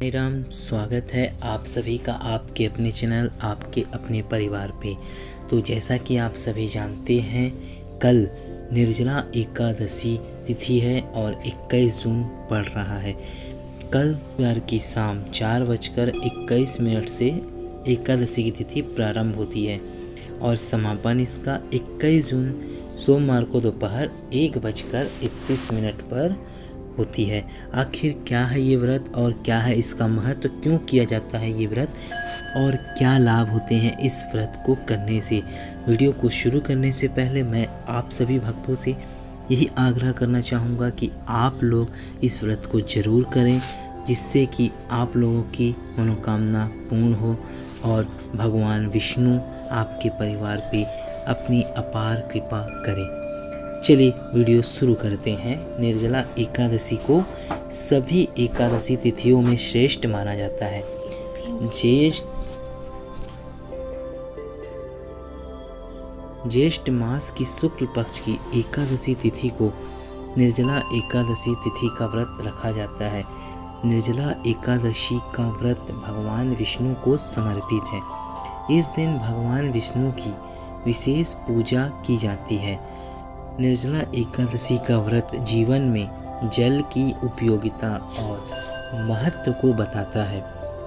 जय राम। स्वागत है आप सभी का आपके अपने चैनल आपके अपने परिवार पे। तो जैसा कि आप सभी जानते हैं, कल निर्जला एकादशी तिथि है और 21 जून पड़ रहा है। कल रविवार की शाम 4:21 से एकादशी की तिथि प्रारंभ होती है और समापन इसका 21 जून सोमवार को दोपहर 1:31 पर होती है। आखिर क्या है ये व्रत और क्या है इसका महत्व, क्यों किया जाता है ये व्रत और क्या लाभ होते हैं इस व्रत को करने से। वीडियो को शुरू करने से पहले मैं आप सभी भक्तों से यही आग्रह करना चाहूँगा कि आप लोग इस व्रत को ज़रूर करें, जिससे कि आप लोगों की मनोकामना पूर्ण हो और भगवान विष्णु आपके परिवार पे अपनी अपार कृपा करें। चलिए वीडियो शुरू करते हैं। निर्जला एकादशी को सभी एकादशी तिथियों में श्रेष्ठ माना जाता है। ज्येष्ठ मास की शुक्ल पक्ष की एकादशी तिथि को निर्जला एकादशी तिथि का व्रत रखा जाता है। निर्जला एकादशी का व्रत भगवान विष्णु को समर्पित है। इस दिन भगवान विष्णु की विशेष पूजा की जाती है। निर्जला एकादशी का व्रत जीवन में जल की उपयोगिता और महत्व को बताता है।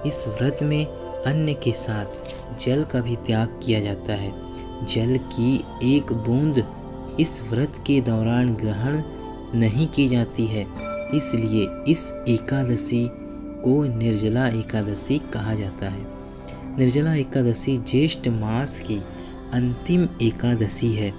इस व्रत में अन्न के साथ जल का भी त्याग किया जाता है। जल की एक बूंद इस व्रत के दौरान ग्रहण नहीं की जाती है, इसलिए इस एकादशी को निर्जला एकादशी कहा जाता है। निर्जला एकादशी ज्येष्ठ मास की अंतिम एकादशी है।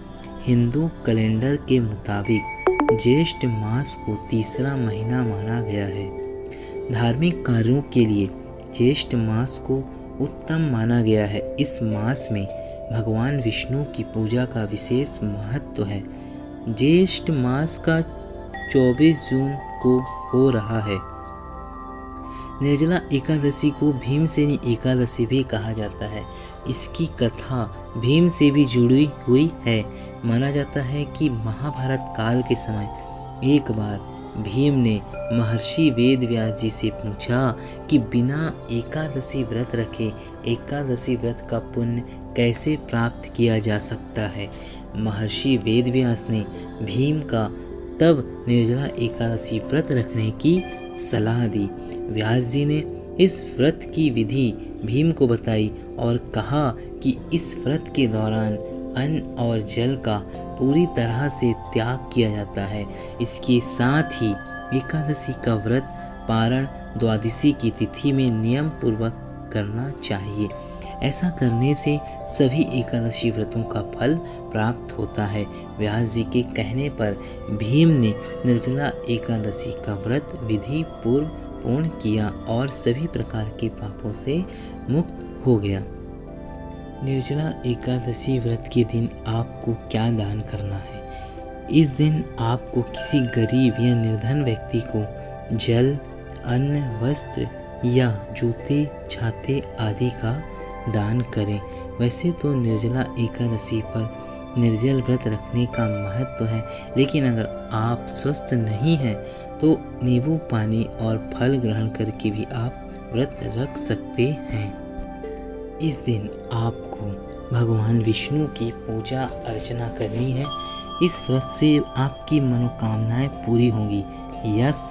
हिंदू कैलेंडर के मुताबिक ज्येष्ठ मास को तीसरा महीना माना गया है। धार्मिक कार्यों के लिए ज्येष्ठ मास को उत्तम माना गया है। इस मास में भगवान विष्णु की पूजा का विशेष महत्व है। ज्येष्ठ मास का 24 जून को हो रहा है। निर्जला एकादशी को भीमसेनी एकादशी भी कहा जाता है। इसकी कथा भीम से भी जुड़ी हुई है। माना जाता है कि महाभारत काल के समय एक बार भीम ने महर्षि वेदव्यास जी से पूछा कि बिना एकादशी व्रत रखे एकादशी व्रत का पुण्य कैसे प्राप्त किया जा सकता है। महर्षि वेदव्यास ने भीम का तब निर्जला एकादशी व्रत रखने की सलाह दी। व्यास जी ने इस व्रत की विधि भीम को बताई और कहा कि इस व्रत के दौरान अन्न और जल का पूरी तरह से त्याग किया जाता है। इसके साथ ही एकादशी का व्रत पारण द्वादशी की तिथि में नियम पूर्वक करना चाहिए। ऐसा करने से सभी एकादशी व्रतों का फल प्राप्त होता है। व्यास जी के कहने पर भीम ने निर्जला एकादशी का व्रत विधि पूर्व पूर्ण किया और सभी प्रकार के पापों से मुक्त हो गया। निर्जला एकादशी व्रत के दिन आपको क्या दान करना है। इस दिन आपको किसी गरीब या निर्धन व्यक्ति को जल, अन्न, वस्त्र या जूते, छाते आदि का दान करें। वैसे तो निर्जला एकादशी पर निर्जल व्रत रखने का महत्व है, लेकिन अगर आप स्वस्थ नहीं हैं तो नींबू पानी और फल ग्रहण करके भी आप व्रत रख सकते हैं। इस दिन आपको भगवान विष्णु की पूजा अर्चना करनी है। इस व्रत से आपकी मनोकामनाएं पूरी होंगी, यश,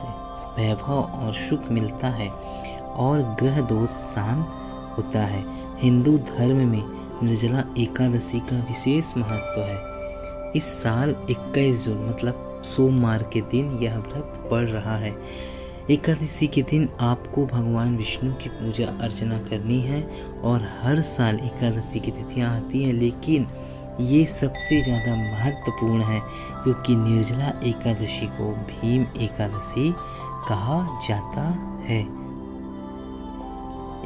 वैभव और सुख मिलता है और ग्रह दोष शांत होता है। हिंदू धर्म में निर्जला एकादशी का विशेष महत्व है। इस साल 21 जून मतलब सोमवार के दिन यह व्रत पड़ रहा है। एकादशी के दिन आपको भगवान विष्णु की पूजा अर्चना करनी है और हर साल एकादशी की तिथियां आती हैं, लेकिन ये सबसे ज़्यादा महत्वपूर्ण है क्योंकि निर्जला एकादशी को भीम एकादशी कहा जाता है।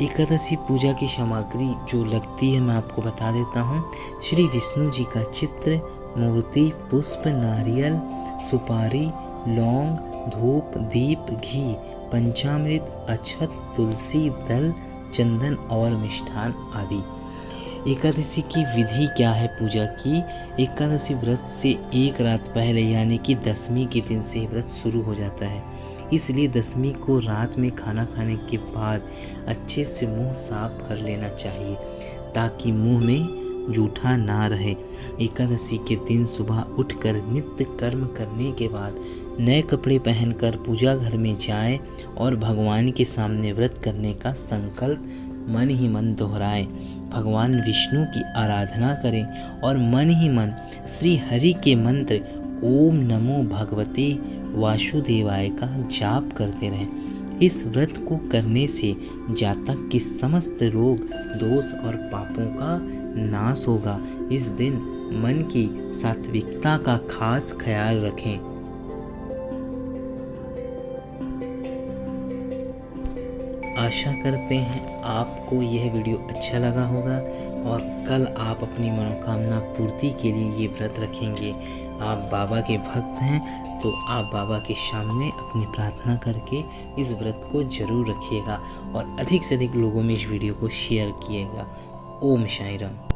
एकादशी पूजा की सामग्री जो लगती है मैं आपको बता देता हूँ। श्री विष्णु जी का चित्र, मूर्ति, पुष्प, नारियल, सुपारी, लौंग, धूप, दीप, घी, पंचामृत, अक्षत, तुलसी दल, चंदन और मिष्ठान आदि। एकादशी की विधि क्या है पूजा की। एकादशी व्रत से एक रात पहले यानी कि दशमी के दिन से व्रत शुरू हो जाता है। इसलिए दशमी को रात में खाना खाने के बाद अच्छे से मुंह साफ कर लेना चाहिए ताकि मुंह में जूठा ना रहे। एकादशी के दिन सुबह उठकर नित्य कर्म करने के बाद नए कपड़े पहनकर पूजा घर में जाएं और भगवान के सामने व्रत करने का संकल्प मन ही मन दोहराएं। भगवान विष्णु की आराधना करें और मन ही मन श्री हरि के मंत्र ओम नमो भगवते वासुदेवाय का जाप करते रहें। इस व्रत को करने से जातक के समस्त रोग दोष और पापों का नाश होगा। इस दिन मन की सात्विकता का खास ख्याल रखें। आशा करते हैं आपको यह वीडियो अच्छा लगा होगा और कल आप अपनी मनोकामना पूर्ति के लिए ये व्रत रखेंगे। आप बाबा के भक्त हैं तो आप बाबा के सामने अपनी प्रार्थना करके इस व्रत को जरूर रखिएगा और अधिक से अधिक लोगों में इस वीडियो को शेयर किएगा। ओम साईं राम।